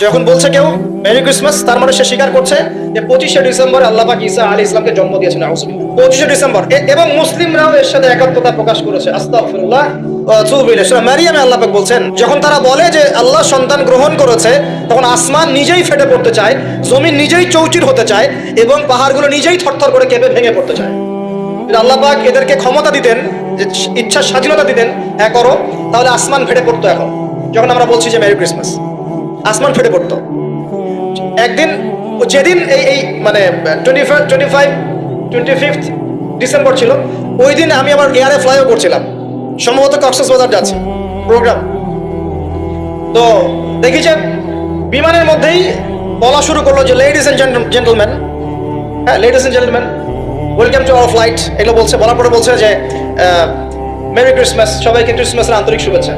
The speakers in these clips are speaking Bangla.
যখন বলছে কেউ মেরি ক্রিসমাস, তার মানে সে স্বীকার করছে যে 25শে ডিসেম্বর আল্লাহ পাক ঈসা আলাইহিস সালামকে জন্ম দিয়েছেন। আউযুবিল্লাহ। 25শে ডিসেম্বর এবং মুসলিমরাও এর সাথে একাত্মতা প্রকাশ করেছে। আস্তাগফিরুল্লাহ ওয়া আতুবু ইলাইহি। সূরা মারিয়ামে আল্লাহ পাক বলছেন, যখন তারা বলে যে আল্লাহ সন্তান গ্রহণ করেছে, তখন আসমান নিজেই ফেটে পড়তে চায়, জমিন নিজেই চৌচির হতে চায় এবং পাহাড়গুলো নিজেই থরথর করে কেঁপে ভেঙে পড়তে চায়। আল্লাহ পাক এদেরকে ক্ষমতা দিতেন, যে ইচ্ছার স্বাধীনতা দিতেন, হ্যাঁ করো, তাহলে আসমান ফেটে পড়তো। এখন যখন আমরা বলছি যে মেরি ক্রিসমাস, আসমান ফেটে পড়তো। একদিন যেদিন এই মানে 25 ডিসেম্বর ছিল, ওই দিন আমি আমার এয়ারে ফ্লাইও করছিলাম, সম্ভবত কক্সবাজার যাচ্ছে প্রোগ্রাম। তো দেখি যে বিমানের মধ্যেই বলা শুরু করলো যে লেডিস এন্ড জেন্টলম্যান, হ্যাঁ ladies and gentleman, welcome to our flight, এগুলো বলছে। বলার পরে বলছে যে মেরি ক্রিসমাস, সবাইকে ক্রিসমাসের আন্তরিক শুভেচ্ছা।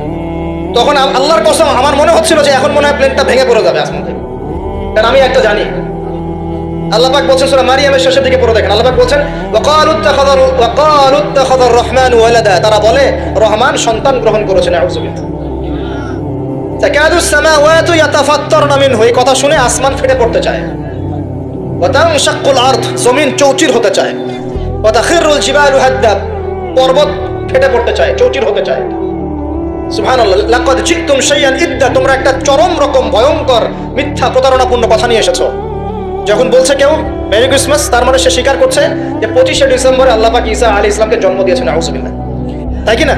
তখন আল্লাহর কসম আমার মনে হচ্ছিল যে এখন মনে হয় প্লেনটা ভেঙে পড়ে যাবে আসমান থেকে, কারণ আমি একটা জানি। আল্লাহ পাক বলছেন সূরা মারিয়ামের শেষের দিকে পড়ে দেখেন, আল্লাহ পাক বলছেন ওয়াকালু ইত্তাখাযার রহমানু ওয়ালাদা, তারা বলে রহমান সন্তান গ্রহণ করেছেন। আউযুবিল্লাহ। তাকাদুস সামাওয়াতু ইয়াতাফাত্তারনা মিনহু, এই কথা শুনে আসমান ফেটে পড়তে চায়। ওয়া তানশাক্কুল আরদ, জমিন চৌচির হতে চায়। ওয়া তাখিরুল জিবালু হাদ্দা, পর্বত ফেটে পড়তে চায়, চৌচির হতে চায়। সুবহানাল্লাহ। লাকাদ জিতুম শাইআন ইদ্দা, তোমরা একটা চরম রকম ভয়ঙ্কর মিথ্যা প্রতারণাপূর্ণ কথা নিয়ে এসেছো। যখন বলছে কেউ মেরি ক্রিসমাস, তার মানে সে স্বীকার করছে যে 25শে ডিসেম্বরে আল্লাহ পাক ঈসা আলাইহিস সালামকে জন্ম দিয়েছেন। আউযুবিল্লাহ। তাই কি না?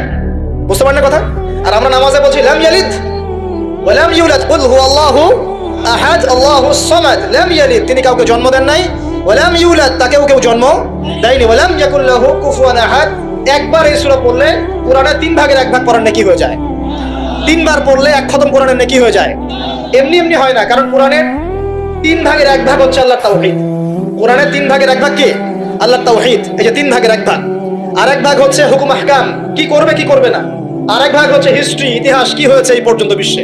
বুঝতে পারেন না কথা? আর আমরা নামাজে বলছি লাম ইয়ালিদ ওয়া লাম ইউলাদ, কুল হুয়াল্লাহু আহাদ আল্লাহুস সামাদ। লাম ইয়ালিদ, তিনি কাউকে জন্ম দেন নাই, ওয়া লাম ইউলাদ, তাকেও কেউ জন্ম দেয়নি, ওয়া লাম ইয়াকুল লাহু কুফুয়ান আহাদ। একবার এই সূরা পড়লে কোরআনের 3 ভাগের 1 ভাগ পড়ার নেকি হয়ে যায়। 3 বার পড়লে 1 খতম কোরআনের নেকি হয়ে যায়। এমনি এমনি হয় না, কারণ কোরআনের 3 ভাগের 1 ভাগ হচ্ছে আল্লাহর তাওহীদ। কোরআনের 3 ভাগের 1 ভাগ কি? আল্লাহর তাওহীদ। এই যে 3 ভাগের 1 ভাগ। আরেক ভাগ হচ্ছে হুকুম আহকাম, কি করবে কি করবে না। আরেক ভাগ হচ্ছে হিস্ট্রি, ইতিহাস, কি হয়েছে এই পর্যন্ত বিশ্বে।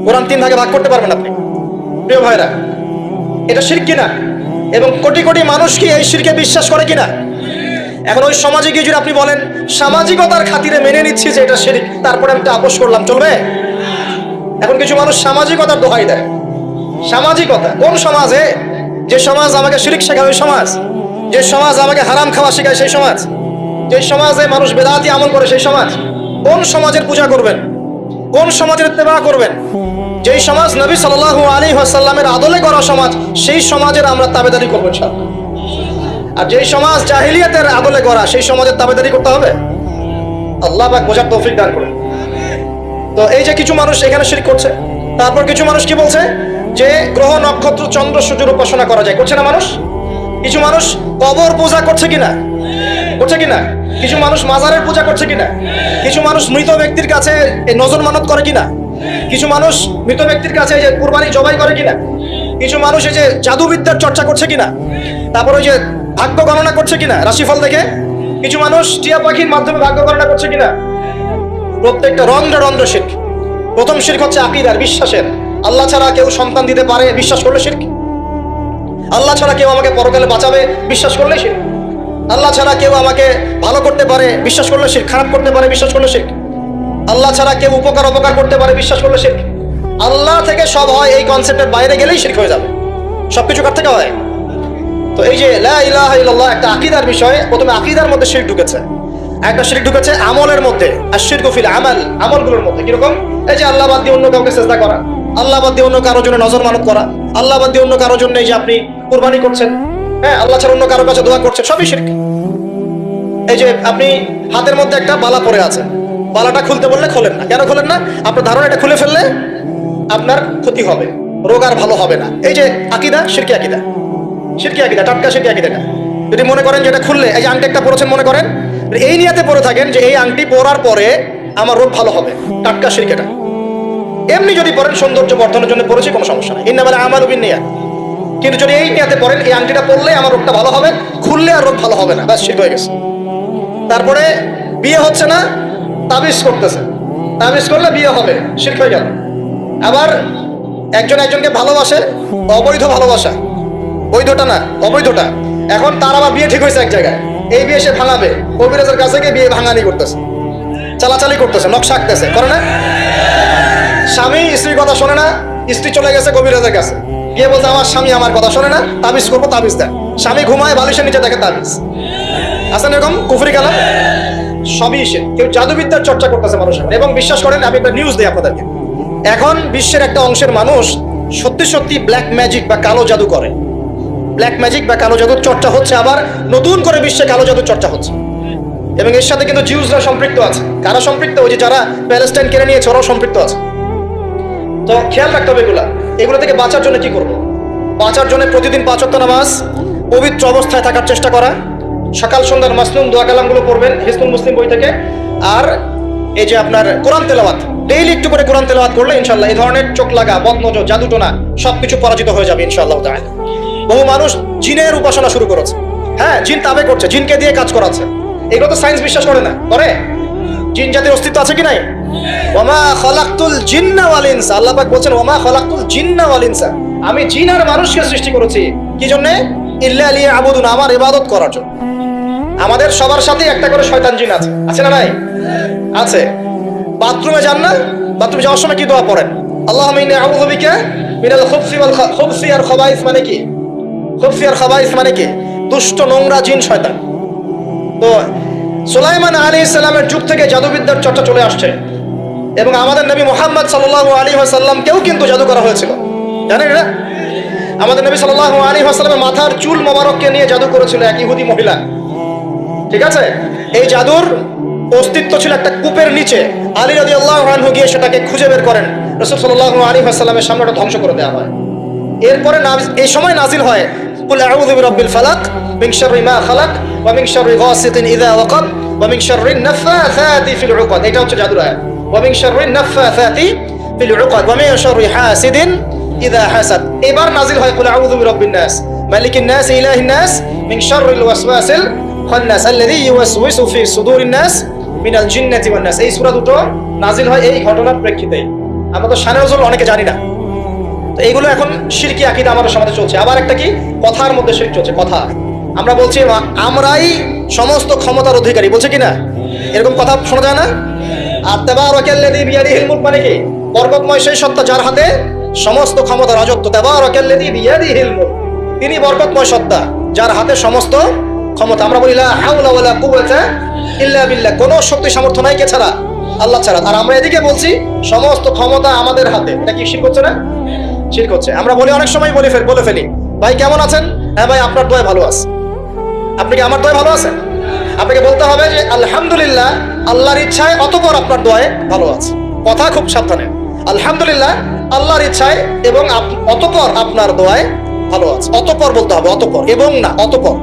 কোরআন 3 ভাগে ভাগ করতে পারবেন আপনি। প্রিয় ভাইরা, এটা শিরক কিনা? এবং কোটি কোটি মানুষ কি এই শিরকে বিশ্বাস করে কিনা? এখন ওই সমাজে গিয়ে যদি আপনি বলেন সামাজিকতার খাতিরে মেনে নিচ্ছি যে এটা শিরক, তারপরে আমি আপোষ করলাম, চলবে? এখন কিছু মানুষ সামাজিকতার দোহাই দেয়। সামাজিকতা কোন সমাজে? যে সমাজ আমাকে শিরক শেখায় ওই সমাজ, যে সমাজ আমাকে হারাম খাওয়া শেখায় সেই সমাজ, যে সমাজে মানুষ বেদাতি আমল করে সেই সমাজ। কোন সমাজের পূজা করবেন? কোন সমাজের ইত্তেবা করবেন? যেই সমাজ নবী সাল্লাল্লাহু আলাইহি ওয়াসাল্লামের আদলে করা সমাজ, সেই সমাজের আমরা তাবেদারি করব ইনশাআল্লাহ। আর যেই সমাজ জাহিলিয়াতের আদলে করা, সেই সমাজের তাবেদারি করতে হবে। আল্লাহ পাক বোঝার তৌফিক দান করুন। তো এই যে কিছু মানুষ এখানে শিরক করছে, তারপর কিছু মানুষ কি বলছে যে গ্রহ নক্ষত্র চন্দ্র সূর্যের উপাসনা করা যায়, করছে না মানুষ? কিছু মানুষ কবর পূজা করছে কিনা? করছে কিনা? কিছু মানুষ মাজারের পূজা করছে কিনা? কিছু মানুষ মৃত ব্যক্তির কাছে নজর মানত করে কিনা? কিছু মানুষ মৃত ব্যক্তির কাছে যে কুরবানি জবাই করে কিনা? কিছু মানুষ এই যে জাদুবিদ্যার চর্চা করছে কিনা? তারপর ওই যে ভাগ্য গণনা করছে কিনা রাশিফল দেখে? কিছু মানুষ টিয়া পাখির মাধ্যমে ভাগ্য গণনা করছে কিনা? প্রত্যেকটা রন্ধ্রে রন্ধ্রে শিরক। প্রথম শিরক হচ্ছে আকীদার, বিশ্বাসের। আল্লাহ ছাড়া কেউ সন্তান দিতে পারে, বিশ্বাস করলে শিরক। আল্লাহ ছাড়া কেউ আমাকে পরকালে বাঁচাবে, বিশ্বাস করলে শিরক। আল্লাহ ছাড়া কেউ আমাকে ভালো করতে পারে, বিশ্বাস করলে শিরক। খারাপ করতে পারে, বিশ্বাস করলে শিরক। আল্লাহ ছাড়া কেউ উপকার অপকার করতে পারে, বিশ্বাস করলে শিরক। আল্লাহ থেকে সব হয়, এই কনসেপ্টের বাইরে গেলেই শিরক হয়ে যাবে। সবকিছু কার থেকে হয়? তো এই যে লা ইলাহা ইল্লাল্লাহ একটা আকীদার বিষয়। প্রথমে আকীদার মধ্যে শিরক ঢুকেছে, একটা শিরক ঢুকেছে আমলের মধ্যে। আর শিরকু ফিল আমাল, আমলগুলোর মধ্যে। কিরকম? এই যে আল্লাহ বাদ দিয়ে অন্য কাউকে সিজদা করা, আল্লাহ বাদ দিয়ে অন্য কারোর জন্য নজর মানত করা, আল্লাহ বাদ দিয়ে অন্য কারোর জন্য এই যে আপনি কুরবানি করছেন, হ্যাঁ আল্লাহ ছাড়া অন্য কারোর কাছে দোয়া করছেন, সবই শিরক। এই যে আপনি হাতের মধ্যে একটা বালা পরে আছে, বালাটা খুলতে বললে খোলেন না। কেন খোলেন না? আপনার ধারণা এটা খুলে ফেললে আপনার ক্ষতি হবে, রোগ আর ভালো হবে না। এই যে আকীদা, শিরকি আকীদা, শিরকি আকীদা, টাটকা শিরকি আকীদা। যদি মনে করেন যে এটা খুললে, এই যে আংটি একটা পরেছেন, মনে করেন এই নিয়াতে পরে থাকেন যে এই আংটি পরার পরে আমার রোগ ভালো হবে, টাটকা শিরক এটা। এমনি যদি পরেন সৌন্দর্য বর্ধনের জন্য পরেছি, কোনো সমস্যা নেই, ইন্নামাল আমালু বিন্নিয়াত। কিন্তু যদি এই নিয়াতে পরেন এই আংটিটা পরলে আমার রোগটা ভালো হবে, খুললে আর রোগ ভালো হবে না, ব্যাস শিরক হয়ে গেছে। তারপরে বিয়ে হচ্ছে না, তাবিজ করতেছে, তাবিজ করলে বিয়ে হবে, শিরক হয়ে গেল। আবার একজন একজনকে ভালোবাসে, অবৈধ ভালোবাসা, বৈধটা না অবৈধটা। এখন তার আবার বিয়ে ঠিক হয়েছে এক জায়গায়, এই বিয়ে সে ভাঙাবে, কবিরাজের কাছে গিয়ে বিয়ে ভাঙানি করতেছে, চালাচালি করতেছে, নকশা আঁকতেছে, করে না? স্বামী স্ত্রীর কথা শোনে না, স্ত্রী চলে গেছে কবিরাজের কাছে, গিয়ে বলছে আমার স্বামী আমার কথা শোনে না, তাবিজ করবো, তাবিজ দেন। স্বামী ঘুমায়, বালিশের নিচে দেখে তাবিজ। আসেন এরকম কুফরি কালাম, সবই সে। কেউ জাদুবিদ্যার চর্চা করতেছে মানুষের, এবং বিশ্বাস করেন আমি একটা নিউজ দিই আপনাদেরকে, এখন বিশ্বের একটা অংশের মানুষ সত্যি সত্যি ব্ল্যাক ম্যাজিক বা কালো জাদু করে। ব্ল্যাক ম্যাজিক বা কালো জাদুর চর্চা হচ্ছে, আবার নতুন করে বিশ্বে কালো জাদুর চর্চা হচ্ছে, এবং এর সাথে কিন্তু জিউসরা সম্পৃক্ত আছে। কারা সম্পৃক্ত? ওই যে যারা প্যালেস্টাইন কেড়ে নিয়েছে ওরাও সম্পৃক্ত আছে। তো খেয়াল রাখতে হবে এগুলো থেকে বাঁচার জন্য কি করবো? বাঁচার জন্য প্রতিদিন 5 ওয়াক্ত নামাজ, পবিত্র অবস্থায় থাকার চেষ্টা করা, সকাল সন্ধ্যার মাসনুন দোয়া কালামগুলো পড়বেন হিজবুল মুসলিম বই থেকে, আর এই যে আপনার কোরআন তেলাওয়াত, ডেইলি একটু করে কোরআন তেলাওয়াত করলে ইনশাআল্লাহ এই ধরনের চোখ লাগা, বদনজর, জাদুটোনা সবকিছু পরাজিত হয়ে যাবে ইনশাআল্লাহ তাআলা। বহু মানুষ জিনের উপাসনা শুরু করেছে, হ্যাঁ জিন তাবে করছে, জিনকে দিয়ে কাজ করাচ্ছে। এগুলো তো সায়েন্স বিশ্বাস করে না, করে? জিন জাতির অস্তিত্ব আছে কি নাই? ওমা খলাকতুল জিন্না ওয়াল ইনসা, আল্লাহ পাক বলেন ওমা খলাকতুল জিন্না ওয়াল ইনসা, আমি জিন আর মানুষকে সৃষ্টি করেছি কি জন্য? ইল্লা লিয়াবুদুন, আমার ইবাদত করার জন্য। আমাদের সবার সাথে একটা করে শয়তান জিন আছে, আছে না ভাই? আছে। বাথরুমে যান না, বাথরুমে যাওয়ার সময় কি দোয়া পড়েন? আল্লাহুম্মা ইন্নী আউযু বিকা মিনাল খুবসি ওয়াল খুবসি আর খাবাইস, মানে কি? খুবসি আর খাবাইস মানে কি? দুষ্ট নোংরা জিন শয়তান। তো সুলাইমান আলাইহিস সালামের যুগ থেকে জাদুবিদ্যার চর্চা চলে আসছে, এবং আমাদের নবী মুহাম্মদ সাল্লাল্লাহু আলাইহি ওয়াসাল্লামকেও কিন্তু জাদু করা হয়েছিল, জানেন এটা? আমাদের নবী সাল্লাল্লাহু আলাইহি ওয়াসাল্লামের মাথার চুল মোবারককে নিয়ে জাদু করেছিল এক ইহুদি মহিলা, ঠিক আছে? এই জাদুর অস্তিত্ব ছিল একটা কূপের নিচে। আলী রাদিয়াল্লাহু আনহু গিয়ে সেটাকে খুঁজে বের করেন, রাসূল সাল্লাল্লাহু আলাইহি ওয়াসাল্লামের সামনে ওটা ধ্বংস করে দেওয়া হয়। এরপরে এই সময় নাজিল হয় কুল আউযু বিরাব্বিল ফালাক মিন শাররি মা খালাক ওয়া মিন শাররি গাসিকিন ইযা ওয়াকাব ওয়া মিন শাররি নাফাসাতি ফিল উকাদ, এটা হচ্ছে জাদুর আয়াত। ওয়া মিন শাররি নাফাসাতি ফিল উকাদ ওয়া মিন শাররি হাসিদিন ইযা হাসাদ। এবার নাজিল হয় কুল আউযু বিরাব্বিন নাস মালিকিন নাস ইলাহিন নাস মিন শাররিল ওয়াসওয়াসিল খান্নাস আল্লাযী ইউওয়াসওয়িসু ফি সুদুরিন নাস মিনাল জিন্নাতি ওয়ান নাস। এই সূরা দুটো নাজিল হয় এই ঘটনার প্রেক্ষিতে। আমরা তো শানে নজুল অনেকে জানি না, তো এইগুলো এখন শিরকি আকীদা আমাদের সমাজে চলছে। আবার একটা কি, কথার মধ্যে শিরক চলছে। কথা আমরা বলছি আমরাই সমস্ত ক্ষমতার অধিকারী, বলছে কি না? এরকম কথা শোনা যায় না? আর তাবারাকাল্লাযী বিয়াদিহিল মুলক মানে কি? বরকতময় সেই সত্তা যার হাতে সমস্ত ক্ষমতা, রাজত্ব। তাবারাকাল্লাযী বিয়াদিহিল মুলক, তিনি বরকতময় সত্তা যার হাতে সমস্ত ক্ষমতা। আমরা বলি লা হাওলা ওয়ালা কুওয়াতা ইল্লা বিল্লাহ, কোনো শক্তি সামর্থ্য নাই কে ছাড়া? আল্লাহ ছাড়া। আর আমরা এদিকে বলছি সমস্ত ক্ষমতা আমাদের হাতে। এটা কি শিরক হচ্ছে না? শিরক হচ্ছে। আমরা বলি, অনেক সময় বলে ফেলি, ভাই কেমন আছেন? হ্যাঁ ভাই আপনার দোয়ায় ভালো আছে। আপনি কি আমার দোয়ায় ভালো আছেন? আপনাকে বলতে হবে যে আলহামদুলিল্লাহ, আল্লাহর ইচ্ছায় অতঃপর আপনার দোয়ায় ভালো আছে। কথা খুব সাবধানে, আলহামদুলিল্লাহ আল্লাহর ইচ্ছায় এবং অতঃপর আপনার দোয়ায় ভালো আছে। অতঃপর বলতে হবে, অতঃপর এবং না, অতঃপর।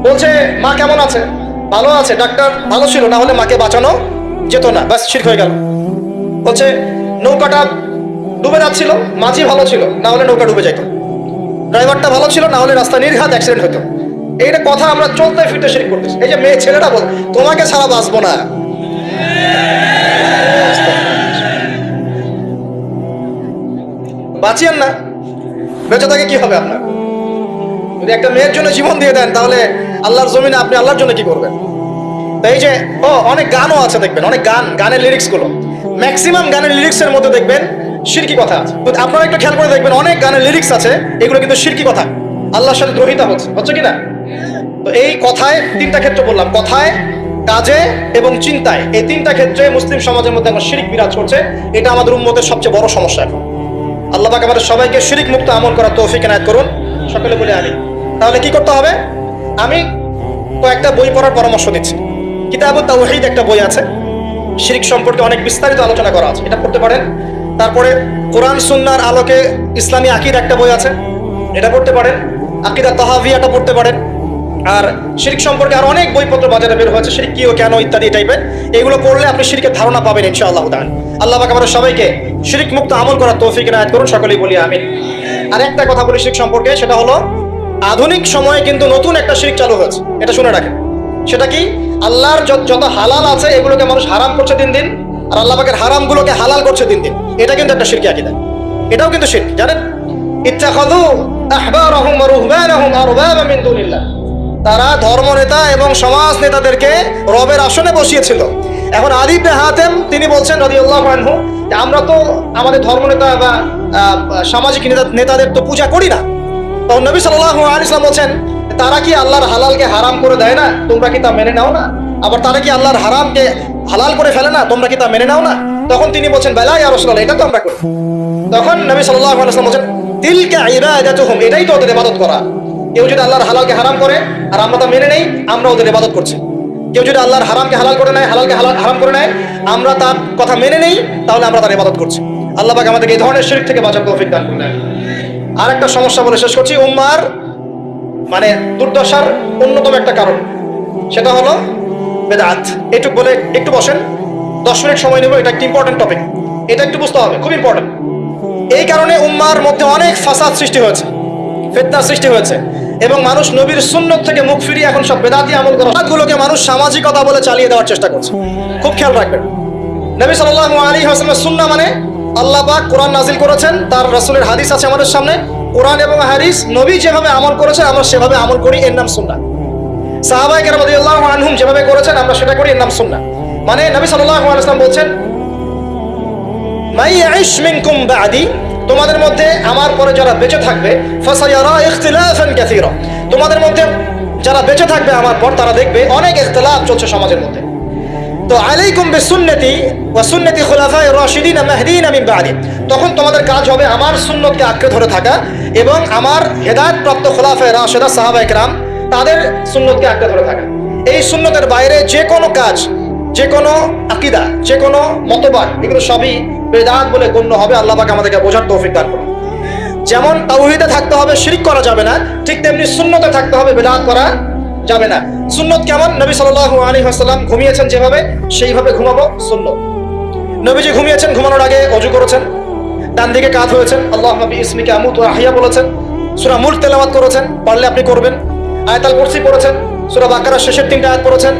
বলছে মা কেমন আছে? ভালো আছে, ডাক্তার ভালো ছিল, না হলে মাকে বাঁচানো যেত না। ব্যাস শিরক হয়ে গেল। বলছে নৌকাটা ডুবে যাচ্ছিল, মাঝি ভালো ছিল, না হলে নৌকা ডুবে যেত। ড্রাইভারটা ভালো ছিল, না হলে রাস্তা নির্ঘাত অ্যাক্সিডেন্ট হতো। এইটা কথা আমরা চলতে ফিরতে শিরক করতেছি। এই যে মেয়ে ছেলেটা বল তোমাকে ছাড়া বাঁচবো না, বাঁচিয়েন না, বেঁচে থাকে কি হবে আপনার? যদি একটা মেয়ের জন্য জীবন দিয়ে দেন, তাহলে আল্লাহর জমিনে আপনি আল্লাহর জন্য কি করবেন? তো এই যে অনেক গানও আছে, দেখবেন অনেক গানের লিরিক্স গুলো, ম্যাক্সিমাম গানের লিরিক্সের মধ্যে দেখবেন শিরকি কথা আছে। আপনারা একটু খেয়াল করে দেখবেন, অনেক গানের লিরিক্স আছে এগুলো কিন্তু শিরকি কথা, আল্লাহর সাথে দ্রোহিতা হচ্ছে কি না? তো এই কথায় 3টা ক্ষেত্র বললাম, কথায়, কাজে এবং চিন্তায়। এই 3টা ক্ষেত্রে মুসলিম সমাজের মধ্যে এখন শিরক বিরাজ করছে। এটা আমাদের উম্মতের সবচেয়ে বড় সমস্যা এখন। আল্লাহ পাক আমাদের সবাইকে শিরক মুক্ত আমল করার তৌফিক এনায়েত করুন, সকলে বলে আমিন। তাহলে কি করতে হবে? আমি কয়েকটা বই পড়ার পরামর্শ দিচ্ছি। কিতাবুত তাওহীদ একটা বই আছে, শিরক সম্পর্কে অনেক বিস্তারিত আলোচনা করা আছে, এটা পড়তে পারেন। তারপরে কোরআন সুন্নাহর আলোকে ইসলামী আকীদা একটা বই আছে, এটা পড়তে পারেন। আকীদা তাহাভিয়াটা পড়তে পারেন। আর শিরক সম্পর্কে আর অনেক বইপত্র বাজারে বের হয়েছে, শিরক কি ও কেন ইত্যাদি টাইপের। এগুলো পড়লে আপনি শিরকের ধারণা পাবেন ইনশাআল্লাহ তাআলা। আল্লাহ পাক আমাদের সবাইকে শিরক মুক্ত আমল করার তৌফিক এনায়েত করুন, সকলেই বলি আমিন। আর একটা কথা বলি শিরক সম্পর্কে, সেটা হলো আধুনিক সময়ে কিন্তু নতুন একটা শিরক চালু হয়েছে, এটা শুনে রাখেন। সেটা কি? আল্লাহর যত হালাল আছে এগুলোকে মানুষ হারাম করছে দিন দিন, আর আল্লাহ পাকের হারামগুলোকে হালাল করছে দিন দিন। এটা কিন্তু একটা শিরকি আকীদা, এটাও কিন্তু শিরক, জানেন? ইত্তাখাযু আহবারহুম ওয়া রুহবানাহুম আরবাবা মিন দুনিল্লাহ, তারা ধর্ম নেতা এবং সমাজ নেতাদেরকে রবের আসনে বসিয়েছিল, এখন আলী ইবনে হাতেম তিনি বলছেন রাদিয়াল্লাহু আনহু যে আমরা তো আমাদের ধর্মনেতা বা সামাজিক নেতাদের তো পূজা করি না। তখন নবী সাল্লাল্লাহু আলাইহি ওয়াসাল্লাম বলছেন তারা কি আল্লাহর হালালকে হারাম করে দেয় না, তোমরা কি তা মেনে নাও না? আবার তারা কি আল্লাহর হারামকে হালাল করে ফেলে না, তোমরা কি তা মেনে নাও না? তখন তিনি বলছেন বেলা ইয়া রাসূলুল্লাহ, এটা তো আমরা করি। তখন নবী সাল্লাল্লাহু আলাইহি ওয়াসাল্লাম বলছেন তিলকা ইবাদাতুহুম, এটাই তো ওদের ইবাদত করা। কেউ যদি আল্লাহর হালালকে হারাম করে আর আমরা তা মেনে নেই, আমরা ওদের ইবাদত করছি। কেউ যদি আল্লাহর হারামকে হালাল করে নেয়, হালালকে হারাম করে নেয়, আমরা তার কথা মেনে নেই, তাহলে আমরা তার ইবাদত করছি। আল্লাহ পাক আমাদেরকে এই ধরনের শিরক থেকে বাঁচার তৌফিক দান করুন। আর একটা সমস্যা বলে শেষ করছি, উম্মার মানে দুর্দশার অন্যতম একটা কারণ, সেটা হলো বেদাত। এটুক বলে একটু বসেন, 10 মিনিট সময় নেব, এটা একটা ইম্পর্টেন্ট টপিক, এটা একটু বুঝতে হবে, খুব ইম্পর্টেন্ট। এই কারণে উম্মার মধ্যে অনেক ফাসাদ সৃষ্টি হয়েছে, ফিতনা সৃষ্টি হয়েছে, এবং মানুষ নবীর সুন্নত থেকে মুখ ফিরিয়ে এখন সব বেদাতি আমল করা, গুলোকে মানুষ সামাজিকতা বলে চালিয়ে দেওয়ার চেষ্টা করছে। খুব খেয়াল রাখবেন, নবী সাল্লাল্লাহু আলাইহি ওয়াসাল্লামের সুন্নাহ মানে আল্লাহ পাক কোরআন নাজিল করেছেন, তার রাসূলের হাদিস আছে আমাদের সামনে, কোরআন এবং হাদিস নবী যেভাবে আমল করেছেন আমরা সেভাবে আমল করি, এর নাম সুন্নাহ। সাহাবায়ে কেরাম রাদিয়াল্লাহু আনহুম যেভাবে করেছেন আমরা সেটা করি, এর নাম সুন্নাহ। মানে নবী সাল্লাল্লাহু আলাইহি ওয়াসাল্লাম বলছেন মাই ইয়াইশ মিনকুম বাদি, তোমাদের মধ্যে আমার পরে যারা বেঁচে থাকবে, ফাসায়ারা ইখতিলাফান কাসীরা, তোমাদের মধ্যে যারা বেঁচে থাকবে আমার পর তারা দেখবে অনেক ইখতিলাফ চলছে সমাজের মধ্যে। তো আলাইকুম বিসুন্নতি ওয়া সুন্নতি খুলাফায়ে রাশিদিন মাহদিন মিন বাদি, তখন তোমাদের কাজ হবে আমার সুন্নতকে আঁকড়ে ধরে থাকা এবং আমার হেদায়েত প্রাপ্ত খুলাফায়ে রাশিদা সাহাবায়ে কেরাম তাদের সুন্নতকে আঁকড়ে ধরে থাকা। এই সুন্নতের বাইরে যে কোনো কাজ, যে কোনো আকীদা, যে কোনো মতবাদ, এগুলো সবই বেদাত বলে গণ্য হবে। আল্লাহ পাক আমাদেরকে বোঝার তৌফিক দান করুন। যেমন তাওহীদে থাকতে হবে, শিরক করা যাবে না, ঠিক তেমনি সুন্নতে থাকতে হবে, বেদাত করা যাবে না। সুন্নত কেমন? নবী সাল্লাল্লাহু আলাইহি ওয়াসাল্লাম ঘুমিয়েছেন যেভাবে, সেইভাবে ঘুমাবো সুন্নত। নবীজি ঘুমিয়েছেন, ঘুমানোর আগে ওযু করেছেন, ডান দিকে কাত হয়েছেন, আল্লাহুম্মা বিইসমিকা আমুতু ওয়া আহইয়া বলেছেন, সূরা মুলক তেলাওয়াত করেছেন, পারলে আপনি করবেন, আয়াতুল কুরসি পড়েছেন, সূরা বাকারার শেষের 3টা আয়াত পড়েছেন,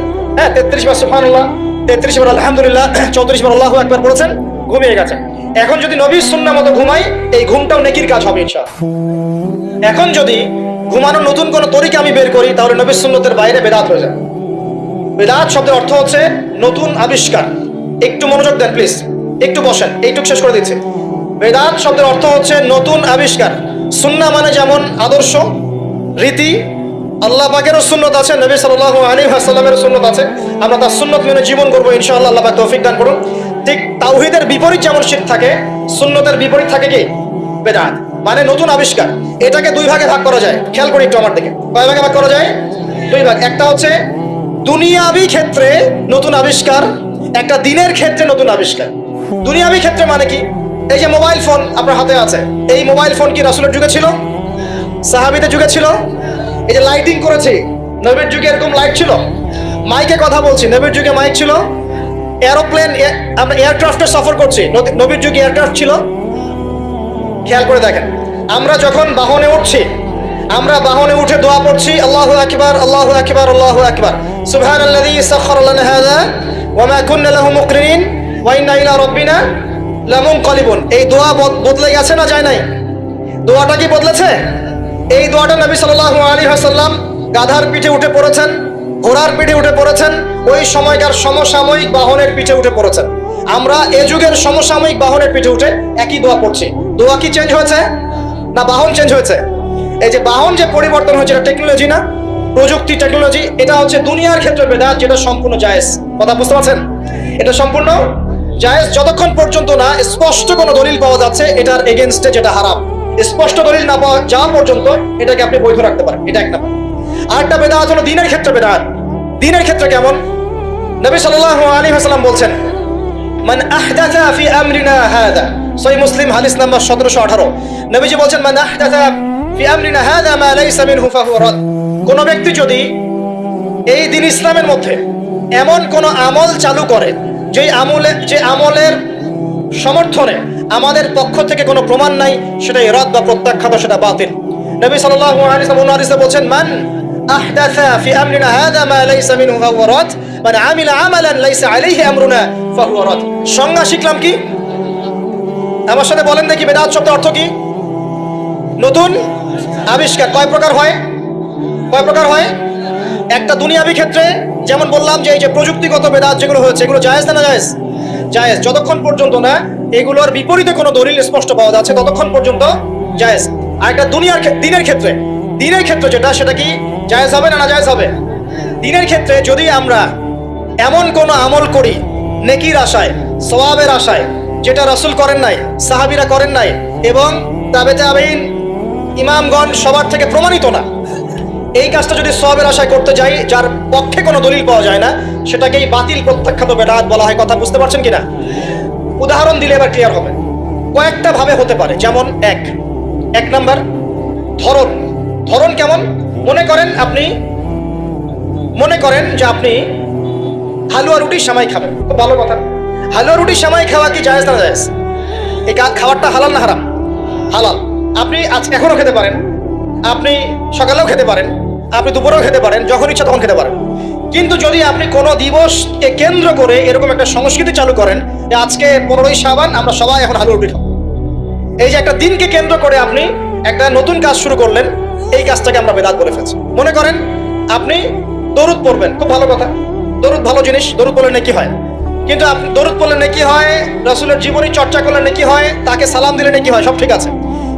33 বার সুবহানাল্লাহ, 33 বার আলহামদুলিল্লাহ, 34 বার আল্লাহু আকবার পড়েছেন, ঘুমিয়ে গেছেন। এখন যদি নবীর সুন্নাহ মতো ঘুমাই, এই ঘুমটাও নেকির কাজ হবে ইনশাআল্লাহ। এখন যদি ঘুমানোর নতুন কোনো তরিকা আমি বের করি, তাহলে নবীর সুন্নতের বাইরে বেদাত হয়ে যাবে। বেদাত শব্দের অর্থ হচ্ছে নতুন আবিষ্কার। একটু মনোযোগ দেন প্লিজ, একটু বসেন, এইটুকু শেষ করে দিচ্ছি। বেদাত শব্দের অর্থ হচ্ছে নতুন আবিষ্কার। সুন্নাহ মানে যেমন আদর্শ, রীতি, আল্লাহ পাকেরও সুন্নত আছে, নবী সাল্লাল্লাহু আলাইহি ওয়াসাল্লামের সুন্নত আছে, আমরা তার সুন্নত মেনে জীবন করবো ইনশাআল্লাহ। আল্লাহ পাক তৌফিক দান করুন। ঠিক তাওহীদের বিপরীত যেমন শিরক থাকে, সুন্নতের বিপরীত থাকে কি? বেদাত, মানে নতুন আবিষ্কার। এটাকে 2 ভাগে ভাগ করা যায়, খেয়াল করি একটু আমার দিকে। কয় ভাগে ভাগ করা যায়? 2 ভাগ। একটা হচ্ছে দুনিয়াবি ক্ষেত্রে নতুন আবিষ্কার, একটা দিনের ক্ষেত্রে নতুন আবিষ্কার। দুনিয়াবি ক্ষেত্রে মানে কি? এই যে মোবাইল ফোন আপনার হাতে আছে, এই মোবাইল ফোন কি রাসূলের যুগে ছিল? সাহাবীদের যুগে ছিল? এই যে লাইটিং করেছি, নবীর যুগে এরকম লাইট ছিল? মাইকে কথা বলছি, নবীর যুগে মাইক ছিল? এরোপ্লেন, আমরা এয়ারক্রাফটে সফর করছি, নবীর যুগে এয়ারক্রাফট ছিল? খেয়াল করে দেখেন, আমরা যখন বাহনে উঠছি, আমরা বাহনে উঠে দোয়া পড়ছি, আল্লাহু আকবার, আল্লাহু আকবার, আল্লাহু আকবার, সুবহানাল্লাযী সাখখারা লানা হাযা ওয়া মা কুন্না লাহু মুকরিনিন ওয়া ইন্না ইলা রাব্বিনা লামুনকালিবুন। এই দোয়া বদলে গেছে না যায় নাই? দোয়াটা কি বদলেছে? এই দোয়াটা নবী সাল্লাল্লাহু আলাইহি ওয়াসাল্লাম গাধার পিঠে উঠে পড়েছেন, ঘোড়ার পিঠে উঠে পড়েছেন, ওই সময়কার সমসাময়িক বাহনের পিঠে উঠে পড়েছেন। আমরা এ যুগের সমসাময়িক বাহনের পিঠে উঠে একই দোয়া পড়ছি। দোয়া কি চেঞ্জ হয়েছে না বাহন চেঞ্জ হয়েছে? এই যে বাহন যে পরিবর্তন হয়েছে, এটা টেকনোলজি না, প্রযুক্তি, টেকনোলজি। এটা হচ্ছে দুনিয়ার ক্ষেত্রে বেদাত, যেটা সম্পূর্ণ জায়েজ। কথা বুঝতে পারছেন? এটা সম্পূর্ণ জায়েজ যতক্ষণ পর্যন্ত না স্পষ্ট কোনো দলিল পাওয়া যাচ্ছে এটার এগেইনস্টে, যেটা হারাম। স্পষ্ট দলিল না পাওয়া যাওয়া পর্যন্ত এটাকে আপনি বৈধ রাখতে পারেন, এটা এক নাম্বার। আরেকটা বেদাত হলো দ্বীনের ক্ষেত্রে বেদাত। দ্বীনের ক্ষেত্রে কেমন? নবী সাল্লাল্লাহু আলাইহি ওয়াসাল্লাম বলছেন মান আহদাথা ফি আমরিনা হাযা, সহিহ মুসলিম হাদিস নাম্বার 1718। নবীজি বলছেন মান আহদাথা ফি আমরিনা হাযা মা লাইসা মিনহু ফাহুয়া রাদ। কোন ব্যক্তি যদি এই দ্বীন ইসলামের মধ্যে এমন কোন আমল চালু করে যে আমলের সমর্থনে আমাদের পক্ষ থেকে কোনো প্রমাণ নাই, সেটা ইরাদ বা প্রত্যাখ্যাত, সেটা বাতিল। নবী সাল্লাল্লাহু আলাইহি ওয়াসাল্লাম বলেছেন মান আহদাথা ফি আমরিনা হাযা মা লাইসা মিনহু ফাহুয়া রাদ মান আমিলা আমালান লাইসা আলাইহি আমরুনা ফাহুয়া রাদ। সংজ্ঞা শিখলাম কি? আমার সাথে বলেন দেখি, বেদাত শব্দের অর্থ কি? নতুন আবিষ্কার। কয় প্রকার হয়? কয় প্রকার হয়? একটা দুনিয়াবি ক্ষেত্রে যেমন বললাম যে এই যে প্রযুক্তিগত বেদাত যেগুলো হয়েছে এগুলো জায়েজ না জায়েজ? জায়েজ। যতক্ষণ পর্যন্ত না এগুলোর বিপরীতে কোনো দলিল স্পষ্ট পাওয়া যাচ্ছে ততক্ষণ পর্যন্ত জায়েজ। আর একটা দিনের ক্ষেত্রে যেটা, সেটা কি জায়েজ হবে না জায়েজ হবে? দিনের ক্ষেত্রে যদি আমরা এমন কোন আমল করি নেকির আশায়, সওয়াবের আশায়, যেটা রাসূল করেন নাই, সাহাবীরা করেন নাই এবং তাবেঈন ইমামগণ সবার থেকে প্রমাণিত না, এই কাজটা যদি সওয়াবের আশায় করতে যাই যার পক্ষে কোনো দলিল পাওয়া যায় না, সেটাকেই বাতিল প্রত্যাখ্যাত বেদাত বলা হয়। কথা বুঝতে পারছেন কিনা? উদাহরণ দিলে এবার ক্লিয়ার হবে। কয়েকটা ভাবে হতে পারে। যেমন এক নাম্বার ধরন কেমন? মনে করেন যে আপনি হালুয়া রুটি সেমাই খাবেন, খুব ভালো কথা। হালুয়া রুটি সেমাই খাওয়া কি জায়েজ না জায়েজ? এই খাবারটা হালাল না হারাম? হালাল। আপনি আজ এখনো খেতে পারেন, আপনি সকালেও খেতে পারেন, আপনি দুপুরেও খেতে পারেন, যখন ইচ্ছা তখন খেতে পারেন। কিন্তু যদি আপনি কোনো দিবসকে কেন্দ্র করে এরকম একটা সংস্কৃতি চালু করেন যে আজকে 15ই শাবান আমরা সবাই এখন হালুয়া রুটি খাবো, এই যে একটা দিনকে কেন্দ্র করে আপনি একটা নতুন কাজ শুরু করলেন, এই কাজটাকে আমরা বেদাত বলে ফেলছি। মনে করেন আপনি দরুদ পড়বেন, খুব ভালো কথা, দরুদ ভালো জিনিস, দরুদ পড়লে নেকি হয়। কিন্তু আপনি দরুদ পড়লে নেকি হয়, রাসূলের জীবনী চর্চা করলে নেকি হয়, তাকে সালাম দিলে নেকি হয়, সব ঠিক আছে।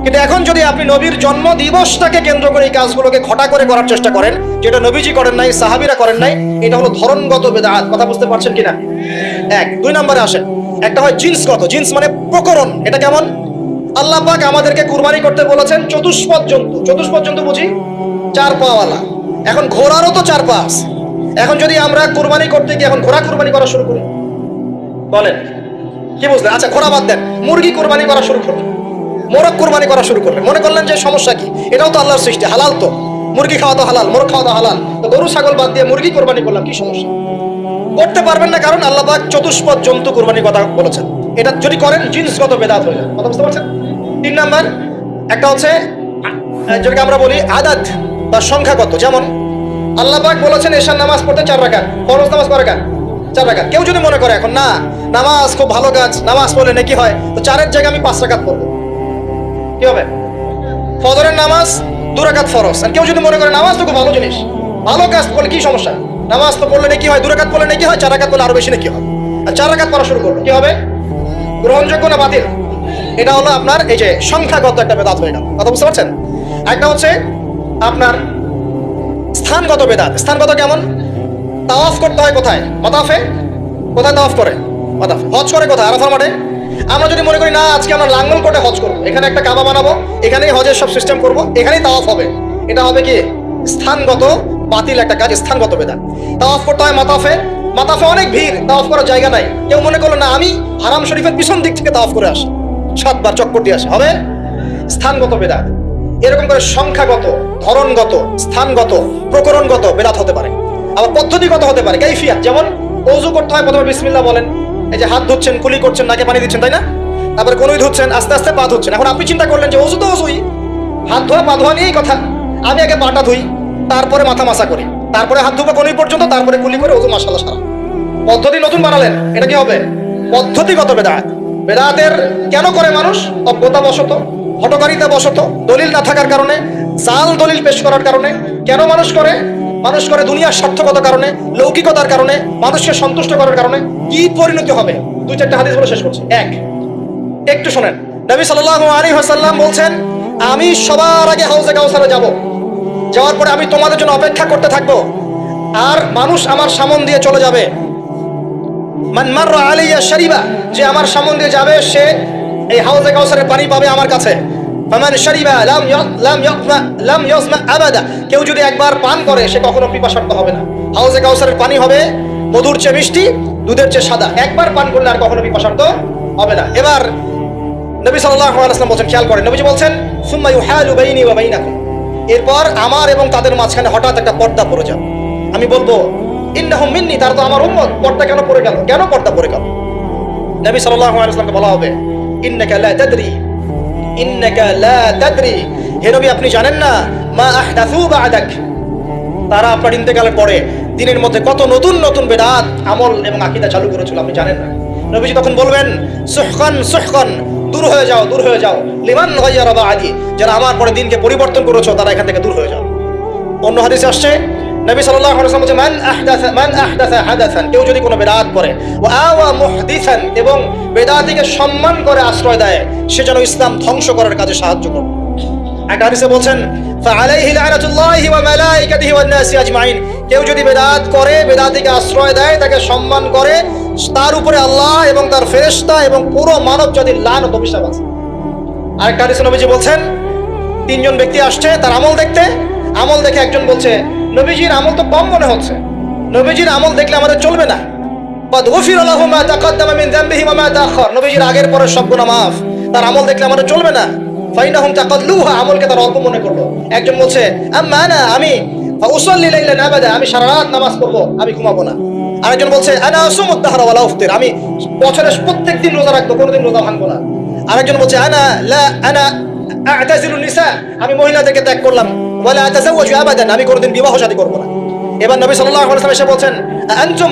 কিন্তু এখন যদি আপনি নবীর জন্ম দিবসটাকে কেন্দ্র করে এই কাজগুলোকে ঘটা করে করার চেষ্টা করেন, যেটা নবীজি করেন নাই, সাহাবীরা করেন নাই, এটা হলো ধরনগত বেদাত। কথা বুঝতে পারছেন কিনা? দুই নম্বরে আসেন, একটা হয় জিন্সগত। জিন্স মানে প্রকরণ। এটা কেমন? আল্লাহ পাক আমাদেরকে কুরবানি করতে বলেছেন চতুষ্পদ জন্তু বুঝি 4 পাওয়ালা। এখন ঘোড়ারও তো 4 পা আছে। এখন যদি আমরা কুরবানি করতে গিয়ে এখন ঘোড়া কুরবানি করা শুরু করি, বলেন কি বুঝলেন? আচ্ছা ঘোড়া বাদ দেন, মুরগি কুরবানি করা শুরু করলেন, মোরগ কুরবানি করা শুরু করলেন, মনে করলেন যে সমস্যা কি, এটাও তো আল্লাহর সৃষ্টি, হালাল তো, মুরগি খাওয়া তো হালাল, মোরগ খাওয়া তো হালাল, তো গরু ছাগল বাদ দিয়ে মুরগি কুরবানি করলাম, কি সমস্যা? করতে পারবেন না, কারণ আল্লাহ পাক চতুষ্পদ জন্তু কুরবানির কথা বলেছেন। এটা যদি করেন জিন্সগত বেদাত হয়ে যায়। কথা বুঝতে পারছেন? 3 নাম্বার একটা হচ্ছে যেটাকে আমরা বলি আদাদ বা সংখ্যাগত। যেমন আল্লাহ পাক বলেছেন এশার নামাজ পড়তে 4 রাকাত, ফরজ নামাজ কয় রাকাত? 4 রাকাত। কেউ যদি মনে করে এখন না নামাজ খুব ভালো কাজ, নামাজ পড়লে নাকি হয়, তো 4-এর জায়গায় আমি 5 রাকাত পড়বো, কি হবে? ফজরের নামাজ 2 রাকাত ফরজ। আর কেউ যদি মনে করে নামাজ তো খুব ভালো জিনিস, ভালো কাজ করলে কি সমস্যা, নামাজ তো পড়লে নাকি হয়, 2 রাকাত পড়লে নাকি হয়, 4 রাকাত পড়লে আরো বেশি নাকি হয়, আর 4 রাকাত পড়া শুরু করলো, কি হবে? গ্রহণযোগ্য না বাতিল? এটা হলো আপনার এই যে সংখ্যাগত একটা বেদাত হয়ে গেল। কথা বুঝতে পারছেন? একটা হচ্ছে আপনার স্থানগত বেদাত। স্থানগত কেমন? তাওয়াফ করতে হয় কোথায়? মাতাফে। কোথায় তাওয়াফ করে? মাতাফে। হজ করে কোথায়? আরাফার মাঠে। আমরা যদি মনে করি না আজকে আমরা লাঙ্গলকোটে হজ করবো, এখানে একটা কাবা বানাবো, এখানেই হজের সব সিস্টেম করবো, এখানেই তাওয়াফ হবে, এটা হবে কি স্থানগত বাতিল একটা কাজ, স্থানগত বেদাত। তাওয়াফ করতে হয় মাতাফে। মাতাফে অনেক ভিড়, তাওয়াফ করার জায়গা নাই। কেউ মনে করলো না আমি হারাম শরীফের পিছন দিক থেকে তাওয়াফ করে আসি, 7 বার চক্কর দিয়ে আসে, হবে স্থানগত বেদাত। এরকম করে সংখ্যাগত, ধরনগত, স্থানগত, প্রকরণগত বেদাত হতে পারে। আবার পদ্ধতিগত হতে পারে, কাইফিয়াত। যেমন ওযু করতে হয়, প্রথমে বিসমিল্লাহ বলেন, এই যে হাত ধুচ্ছেন, কুলি করছেন, নাকে পানি দিচ্ছেন, তাই না? তারপরে কোনোই ধুচ্ছেন, আস্তে আস্তে পা ধুচ্ছেন। এখন আপনি চিন্তা করলেন যে ওযু তো ওযুই, হাত ধোয়া পা ধোয়া নিয়েই কথা, আমি আগে পাটা ধুই, তারপরে মাথা মাসা করি, তারপরে হাত ধোবো কোনোই পর্যন্ত, তারপরে কুলি করে ওযু মাশাআল্লাহ সারা। পদ্ধতি নতুন বানালেন, এটা কি হবে? পদ্ধতিগত বেদাত। বেদাতের কেন করে মানুষ? অজ্ঞতা বশত, হঠকারিতা বশত, দলিল না থাকার কারণে, জাল দলিল পেশ করার কারণে। কেন মানুষ করে? মানুষ করে দুনিয়ার স্বার্থকতার কারণে, লৌকিকতার কারণে, মানুষকে সন্তুষ্ট করার কারণে। কি পরিণতি হবে? 2-4টা হাদিস বলে শেষ করছি। একটু শোনেন, নবী সাল্লাল্লাহু আলাইহি ওয়াসাল্লাম বলছেন আমি সবার আগে হাউজে কাউসারে যাব, যাওয়ার পরে আমি তোমাদের জন্য অপেক্ষা করতে থাকবো, আর মানুষ আমার সামন দিয়ে চলে যাবে। মান মাররা আলাইয়া শারিবা, যে আমার সামন দিয়ে যাবে সে এই হাউজে কাউসারের পানি পাবে আমার কাছে। ফামান শারিবা লাম ইয়াজমা আবাদা, কেউ যদি একবার পান করে সে কখনো পিপাসার্ত হবে না। হাউজে কাউসারের পানি হবে মধুর চেয়ে মিষ্টি, দুধের চেয়ে সাদা, একবার পান করলে আর কখনো পিপাসার্ত হবে না। এবার নবী সাল্লাল্লাহু আলাইহি ওয়াসাল্লাম বলেন, খেয়াল করেন, নবীজি বলছেন সুম্মা ইউহালু বাইনি ওয়া বাইনাকুম, এরপর আমার এবং তাদের মাঝখানে হঠাৎ একটা পর্দা পড়ে যাবে। আমি বলবো ইন্নাহুম মিন্নি, তারা তো আমার উম্মত, পর্দা কেন পড়ে গেল? কেন পর্দা পড়ে গেল? নবী সাল্লাল্লাহু আলাইহি ওয়াসাল্লামকে বলা হবে ইন্নাকা লা তাদরি, ইন্নাকা লা তাদরি, হে নবী আপনি জানেন না, মা আহদাসু বা'দাক, তারা আপনার ইন্তেকালের পরে দিনের মধ্যে কত নতুন নতুন বেদাত, আমল এবং আকীদা চালু করেছিল, আপনি জানেন না। নবীজি তখন বলবেন সুহকান সুহকান, দূর হয়ে যাও, দূর হয়ে যাও, লিমান গায়্যারা বা'দি, যারা আমার পরে দিনকে পরিবর্তন করেছো তারা এখান থেকে দূর হয়ে যাও। অন্য হাদিসে আসছে নবী সাল্লাল্লাহু আলাইহি ওয়াসাল্লাম বলেন মান আহদাসা হাদাসান, কেউ যদি কোনো বিদআত করে, ওয়া আওয়া মুহদিসান, এবং বিদআতিকে সম্মান করে আশ্রয় দেয়, সে যেন ইসলাম ধ্বংস করার কাজে সাহায্য করে। একটা হাদিসে বলছেন ফাআলাইহি লানাতুল্লাহি ওয়া মালাইকাতিহি ওয়ান নাসি আজমাইন, কেউ যদি বিদআত করে, বিদআতিকে আশ্রয় দেয়, তাকে সম্মান করে, তার উপরে আল্লাহ এবং তার ফেরেশতা এবং পুরো মানব জাতির লানত অভিশাপ আছে। আরেকটা হাদিসে নবীজি বলছেন, তিনজন ব্যক্তি আসছে তার আমল দেখতে, আমল দেখে একজন বলছে নবীজির আমল তো কম মনে হচ্ছে, নবীজির আমল দেখলে আমাদের চলবে না। বাদ গফির লাহু মা তাকাদ্দামা মিন যামবিহি ওয়া মা তাআখার, নবীজির আগের পরের সব গুনাহ মাফ, তার আমল দেখলে আমাদের চলবে না। ফাইনাহুম তাকাল্লুহা, আমলকে তারা অল্প মনে করলো। একজন বলছে আম্মা আনা, আমি ফাউসাল্লি লাইলান আবাদা, আমি সারা রাত নামাজ পড়বো, আমি ঘুমাবো না। আরেকজন বলছে আনা আসুমুদ দাহরা ওয়া লা আফতির, আমি বছরের প্রত্যেকদিন রোজা রাখবো, কোনোদিন রোজা ভাঙবো না। আরেকজন বলছে আনা আ'তাজিলুন নিসা, আমি মহিলাদেরকে ত্যাগ করলাম, ওয়ালা আতাজাওয়াজু আবাদান, আমি কোনোদিন বিবাহ শাদী করব না। এবার নবী সাল্লাল্লাহু আলাইহি ওয়াসাল্লাম এসে বলছেন আনতুম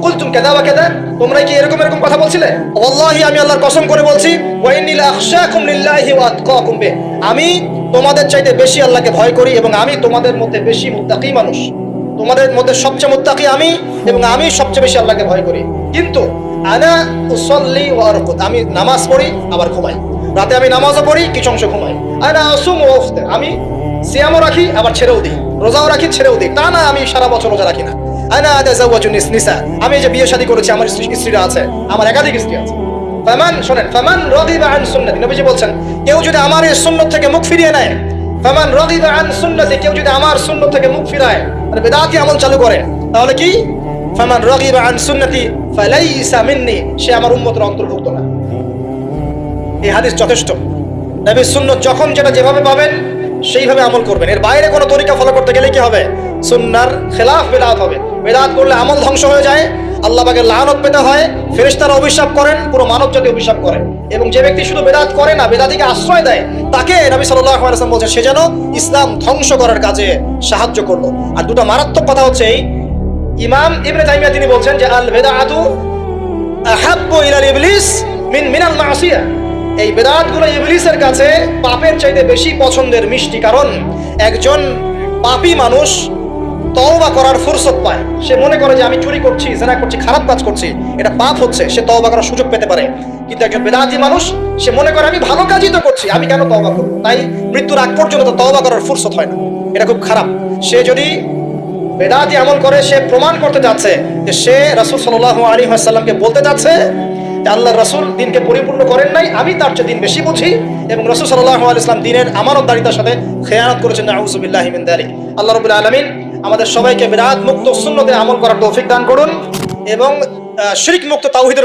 কুলতুম কাযা ওয়া কাযা, তোমরা কি এরকম এরকম কথা বলছিলে? ওয়াল্লাহি, আমি আল্লাহর কসম করে বলছি, ওয়া ইন্নী লা আখশাকুম লিল্লাহি ওয়া আতকাকুম বিহি, আমি তোমাদের চাইতে বেশি আল্লাহকে ভয় করি এবং আমি তোমাদের মধ্যে বেশি মুত্তাকি মানুষ, তোমাদের মধ্যে সবচেয়ে মুত্তাকি আমি এবং আমি সবচেয়ে বেশি আল্লাহকে ভয় করি। কিন্তু আনা উসাল্লি ওয়া আরকুদ, আমি নামাজ পড়ি আবার ঘুমাই, রাতে আমি নামাজও পড়ি, কিছু অংশ ঘুমাই। আনা আসুম ওয়া আফতির, আমি সিয়ামও রাখি আবার ছেড়েও দিই, রোজাও রাখি ছেড়েও দিই, তা না আমি সারা বছর রোজা রাখি না। আনা আতাজাওয়াজু নিসা, আমি যে বিয়ে শাদী করেছি, আমার স্ত্রীরা আছে, আমার একাধিক স্ত্রী আছে। ফামান, শোনেন, ফামান রাগিবা আন সুন্নতি, নবীজি বলছেন কেউ যদি আমার এই সুন্নাত থেকে মুখ ফিরিয়ে নেয়, ফামান রাগিবা আন সুন্নতি, কেউ যদি আমার সুন্নাত থেকে মুখ ফিরায়, মানে বিদআতি আমল চালু করে, তাহলে কি ফামান রাগিবা আন সুন্নতি ফালাইসা মিন্নি, সে আমার উম্মতের অন্তর্ভুক্ত না। এই হাদিস যথেষ্ট। নবীর সুন্নাত যখন যেটা যেভাবে পাবেন সেইভাবে আমল করবেন, এর বাইরে কোনো তরিকা ফলো করতে গেলে কি হবে? সুন্নাহর খেলাফ বিদআত হবে। বিদআত করলে আমল ধ্বংস হয়ে যায়, আল্লাহ পাকের লানত পেতে হয়, ফেরেশতারা অভিশাপ করেন, পুরো মানব জাতি অভিশাপ করে। এবং যে ব্যক্তি শুধু বিদআত করে না, বিদআতিকে আশ্রয় দেয়, তাকে নবী সাল্লাল্লাহু আলাইহি ওয়াসাল্লাম বলেছেন সে যেন ইসলাম ধ্বংস করার কাজে সাহায্য করলো। আর দুটো মারাত্মক কথা হচ্ছে এই, ইমাম ইবনে তাইমিয়া তিনি বলছেন যে আল বিদআতু আহাব্বু ইলা ইবলিস মিনাল মাসিয়া, এই বিদআতগুলো ইবলিসের কাছে পাপের চাইতে বেশি পছন্দের, মিষ্টি। কারণ একজন পাপী মানুষ তওবা করার ফুরসত পায়, সে মনে করে যে আমি চুরি করছি, জিনা করছি, খারাপ কাজ করছি, এটা পাপ হচ্ছে, সে তওবা করার সুযোগ পেতে পারে। কিন্তু একজন বিদআতি মানুষ সে মনে করে আমি ভালো কাজই তো করছি, আমি কেন তওবা করব? তাই মৃত্যুর আগ পর্যন্ত তো তওবা করার ফুরসত হয় না, এটা খুব খারাপ। সে যদি বিদআতি আমল করে, সে প্রমাণ করতে যাচ্ছে যে সে রাসূল সাল্লাল্লাহু আলাইহি ওয়াসাল্লামকে বলতে যাচ্ছে আল্লাহর রাসূল দিনকে পরিপূর্ণ করেন নাই, আমি তার চেয়ে দিন বেশি বুঝি, এবং রাসূল সাল্লাল্লাহু আলাইহি ওয়াসাল্লাম দিনের আমানতদারিতার সাথে খেয়ানত করেছেন। নাউযু বিল্লাহি মিন যালিক। আল্লাহ রাব্বুল আলামিন আমাদের সবাইকে বিদআত মুক্ত সুন্নতে আমল করার তৌফিক দান করুন এবং শিরক মুক্ত তাওহীদের